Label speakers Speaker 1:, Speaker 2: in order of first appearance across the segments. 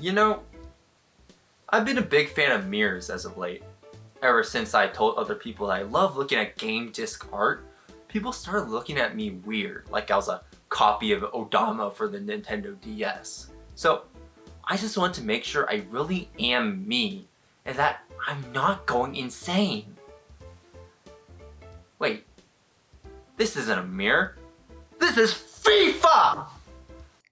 Speaker 1: You know, I've been a big fan of mirrors as of late. Ever since I told other people I love looking at game disc art, people started looking at me weird, like I was a copy of Odama for the Nintendo DS. So I just want to make sure I really am me and that I'm not going insane. Wait, this isn't a mirror. This is FIFA!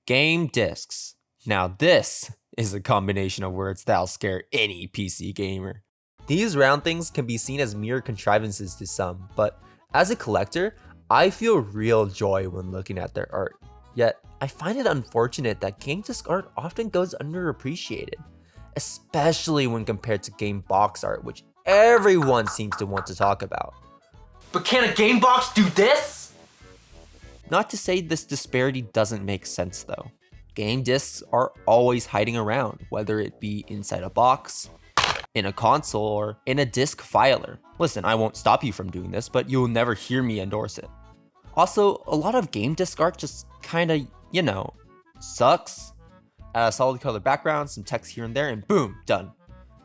Speaker 2: Game discs. Now this is a combination of words that'll scare any PC gamer. These round things can be seen as mere contrivances to some, but as a collector, I feel real joy when looking at their art. Yet, I find it unfortunate that game disc art often goes underappreciated, especially when compared to game box art, which everyone seems to want to talk about.
Speaker 1: But can a game box do this?
Speaker 2: Not to say this disparity doesn't make sense though. Game discs are always hiding around, whether it be inside a box, in a console, or in a disc filer. Listen, I won't stop you from doing this, but you'll never hear me endorse it. Also, a lot of game disc art just kinda, sucks. A solid color background, some text here and there, and boom, done.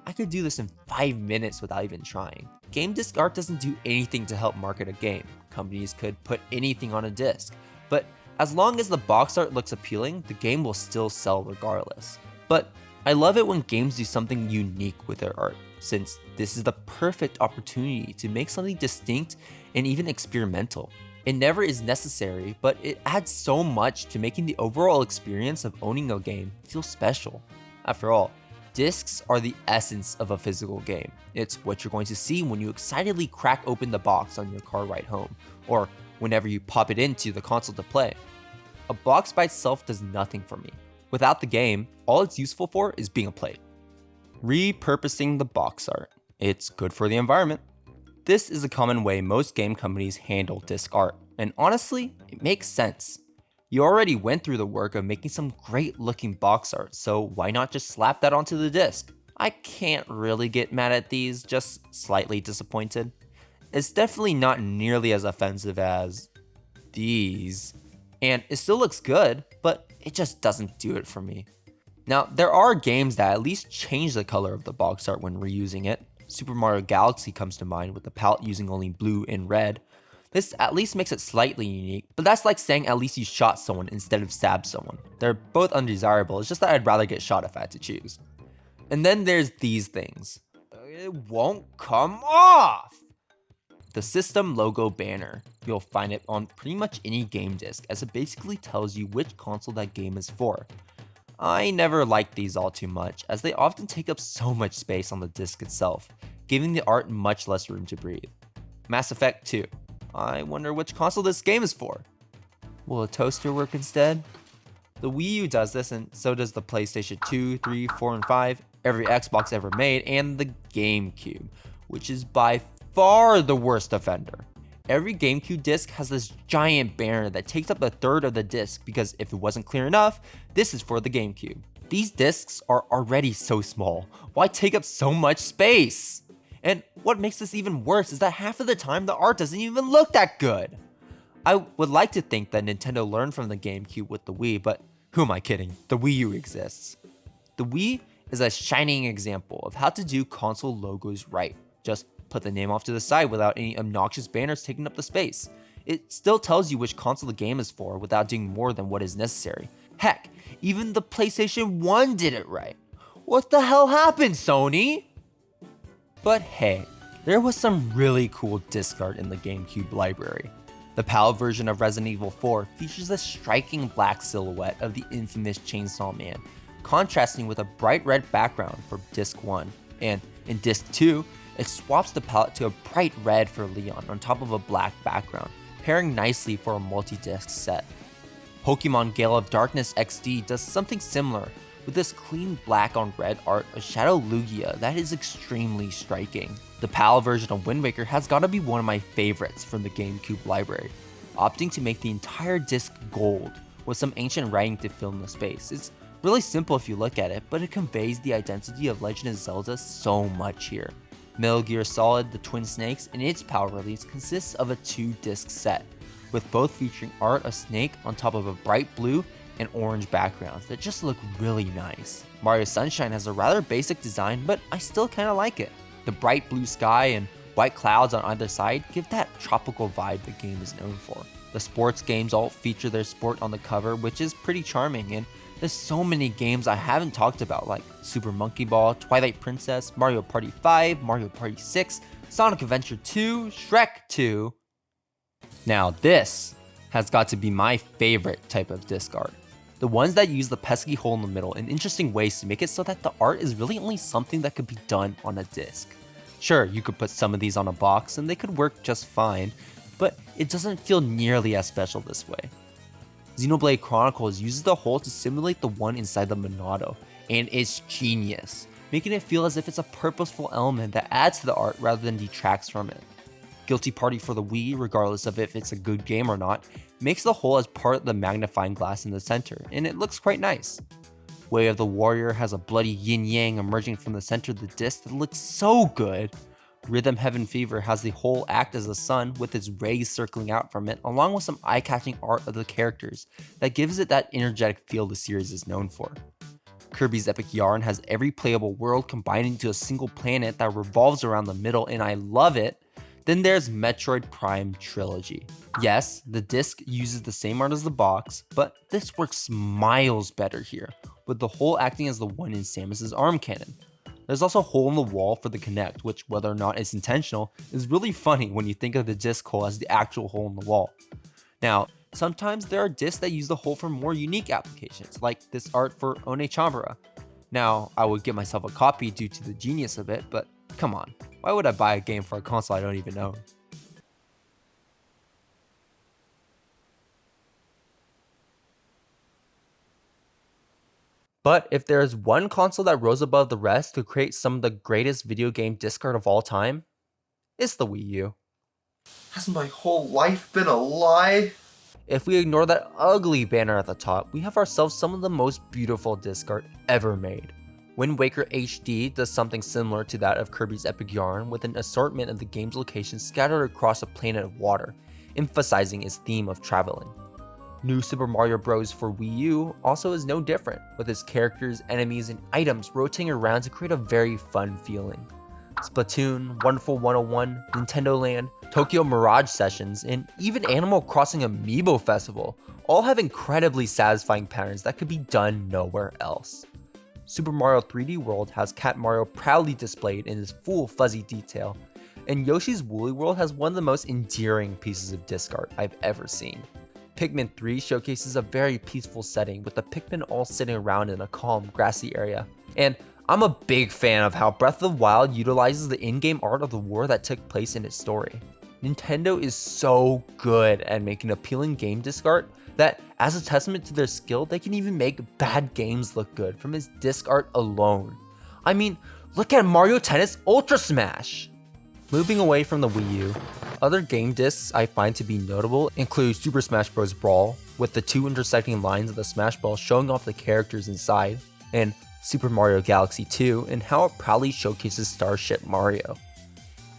Speaker 2: I could do this in 5 minutes without even trying. Game disc art doesn't do anything to help market a game. Companies could put anything on a disc, but as long as the box art looks appealing, the game will still sell regardless. But I love it when games do something unique with their art, since this is the perfect opportunity to make something distinct and even experimental. It never is necessary, but it adds so much to making the overall experience of owning a game feel special. After all, discs are the essence of a physical game. It's what you're going to see when you excitedly crack open the box on your car ride home, or whenever you pop it into the console to play. A box by itself does nothing for me. Without the game, all it's useful for is being a plate. Repurposing the box art. It's good for the environment. This is a common way most game companies handle disc art, and honestly, it makes sense. You already went through the work of making some great looking box art, so why not just slap that onto the disc? I can't really get mad at these, just slightly disappointed. It's definitely not nearly as offensive as these, and it still looks good, but it just doesn't do it for me. Now, there are games that at least change the color of the box art when reusing it. Super Mario Galaxy comes to mind with the palette using only blue and red. This at least makes it slightly unique, but that's like saying at least you shot someone instead of stabbed someone. They're both undesirable, it's just that I'd rather get shot if I had to choose. And then there's these things. It won't come off! The system logo banner. You'll find it on pretty much any game disc, as it basically tells you which console that game is for. I never liked these all too much, as they often take up so much space on the disc itself, giving the art much less room to breathe. Mass Effect 2. I wonder which console this game is for. Will a toaster work instead? The Wii U does this, and so does the PlayStation 2, 3, 4, and 5, every Xbox ever made, and the GameCube, which is by far the worst offender. Every GameCube disc has this giant banner that takes up a third of the disc because if it wasn't clear enough, this is for the GameCube. These discs are already so small. Why take up so much space? And what makes this even worse is that half of the time the art doesn't even look that good. I would like to think that Nintendo learned from the GameCube with the Wii, but who am I kidding? The Wii U exists. The Wii is a shining example of how to do console logos right. Just put the name off to the side without any obnoxious banners taking up the space. It still tells you which console the game is for without doing more than what is necessary. Heck, even the PlayStation 1 did it right. What the hell happened, Sony? But hey, there was some really cool disc art in the GameCube library. The PAL version of Resident Evil 4 features a striking black silhouette of the infamous Chainsaw Man, contrasting with a bright red background for Disc 1, and in Disc 2, it swaps the palette to a bright red for Leon on top of a black background, pairing nicely for a multi-disc set. Pokemon Gale of Darkness XD does something similar, with this clean black on red art of Shadow Lugia that is extremely striking. The PAL version of Wind Waker has gotta be one of my favorites from the GameCube library, opting to make the entire disc gold, with some ancient writing to fill in the space. It's really simple if you look at it, but it conveys the identity of Legend of Zelda so much here. Metal Gear Solid: The Twin Snakes in its PAL release consists of a 2-disc set, with both featuring art of Snake on top of a bright blue and orange backgrounds that just look really nice. Mario Sunshine has a rather basic design, but I still kinda like it. The bright blue sky and white clouds on either side give that tropical vibe the game is known for. The sports games all feature their sport on the cover, which is pretty charming, and there's so many games I haven't talked about, like Super Monkey Ball, Twilight Princess, Mario Party 5, Mario Party 6, Sonic Adventure 2, Shrek 2. Now this has got to be my favorite type of disc art. The ones that use the pesky hole in the middle in interesting ways to make it so that the art is really only something that could be done on a disc. Sure, you could put some of these on a box and they could work just fine, but it doesn't feel nearly as special this way. Xenoblade Chronicles uses the hole to simulate the one inside the Monado, and it's genius, making it feel as if it's a purposeful element that adds to the art rather than detracts from it. Guilty Party for the Wii, regardless of if it's a good game or not, makes the hole as part of the magnifying glass in the center, and it looks quite nice. Way of the Warrior has a bloody yin-yang emerging from the center of the disc that looks so good. Rhythm Heaven Fever has the hole act as a sun with its rays circling out from it, along with some eye-catching art of the characters that gives it that energetic feel the series is known for. Kirby's Epic Yarn has every playable world combined into a single planet that revolves around the middle, and I love it. Then there's Metroid Prime Trilogy. Yes, the disc uses the same art as the box, but this works miles better here, with the hole acting as the one in Samus's arm cannon. There's also a hole in the wall for the Kinect, which, whether or not it's intentional, is really funny when you think of the disc hole as the actual hole in the wall. Now, sometimes there are discs that use the hole for more unique applications, like this art for Onechambara. Now, I would give myself a copy due to the genius of it, but come on, why would I buy a game for a console I don't even own? But if there is one console that rose above the rest to create some of the greatest video game disc art of all time, it's the Wii U.
Speaker 1: Has my whole life been a lie?
Speaker 2: If we ignore that ugly banner at the top, we have ourselves some of the most beautiful disc art ever made. Wind Waker HD does something similar to that of Kirby's Epic Yarn, with an assortment of the game's locations scattered across a planet of water, emphasizing its theme of traveling. New Super Mario Bros. For Wii U also is no different, with its characters, enemies, and items rotating around to create a very fun feeling. Splatoon, Wonderful 101, Nintendo Land, Tokyo Mirage Sessions, and even Animal Crossing Amiibo Festival all have incredibly satisfying patterns that could be done nowhere else. Super Mario 3D World has Cat Mario proudly displayed in his full fuzzy detail, and Yoshi's Woolly World has one of the most endearing pieces of disc art I've ever seen. Pikmin 3 showcases a very peaceful setting with the Pikmin all sitting around in a calm, grassy area. And I'm a big fan of how Breath of the Wild utilizes the in-game art of the war that took place in its story. Nintendo is so good at making appealing game disc art that, as a testament to their skill, they can even make bad games look good from its disc art alone. I mean, look at Mario Tennis Ultra Smash! Moving away from the Wii U, other game discs I find to be notable include Super Smash Bros. Brawl, with the two intersecting lines of the Smash Ball showing off the characters inside, and Super Mario Galaxy 2 and how it proudly showcases Starship Mario.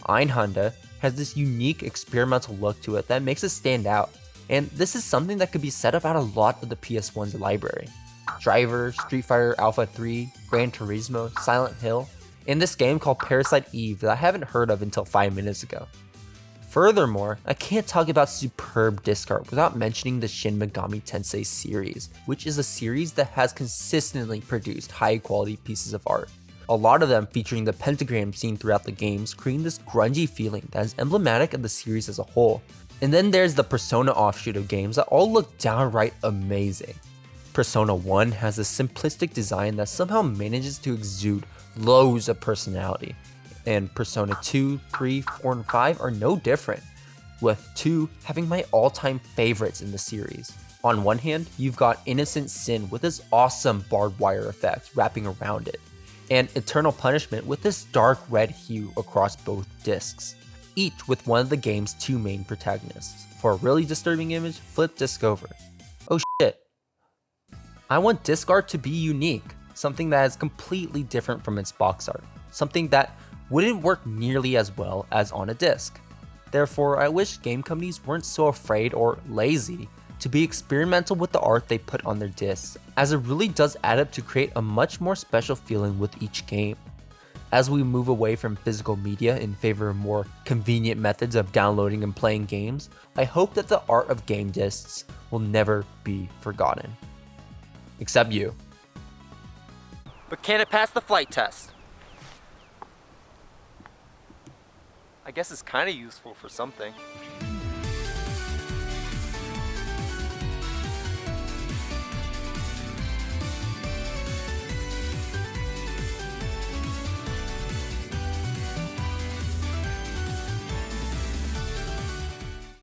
Speaker 2: Einhanda has this unique experimental look to it that makes it stand out, and this is something that could be set up at a lot of the PS1's library. Driver, Street Fighter Alpha 3, Gran Turismo, Silent Hill, and this game called Parasite Eve that I haven't heard of until 5 minutes ago. Furthermore, I can't talk about superb disc art without mentioning the Shin Megami Tensei series, which is a series that has consistently produced high quality pieces of art. A lot of them featuring the pentagram seen throughout the games, creating this grungy feeling that is emblematic of the series as a whole. And then there's the Persona offshoot of games that all look downright amazing. Persona 1 has a simplistic design that somehow manages to exude loads of personality. And Persona 2, 3, 4, and 5 are no different, with 2 having my all-time favorites in the series. On one hand, you've got Innocent Sin with this awesome barbed wire effect wrapping around it, and Eternal Punishment with this dark red hue across both discs, each with one of the game's two main protagonists. For a really disturbing image, flip disc over. Oh shit. I want disc art to be unique, something that is completely different from its box art, something that wouldn't work nearly as well as on a disc. Therefore, I wish game companies weren't so afraid or lazy to be experimental with the art they put on their discs, as it really does add up to create a much more special feeling with each game. As we move away from physical media in favor of more convenient methods of downloading and playing games, I hope that the art of game discs will never be forgotten. Except you.
Speaker 1: But can it pass the flight test? I guess it's kind of useful for something.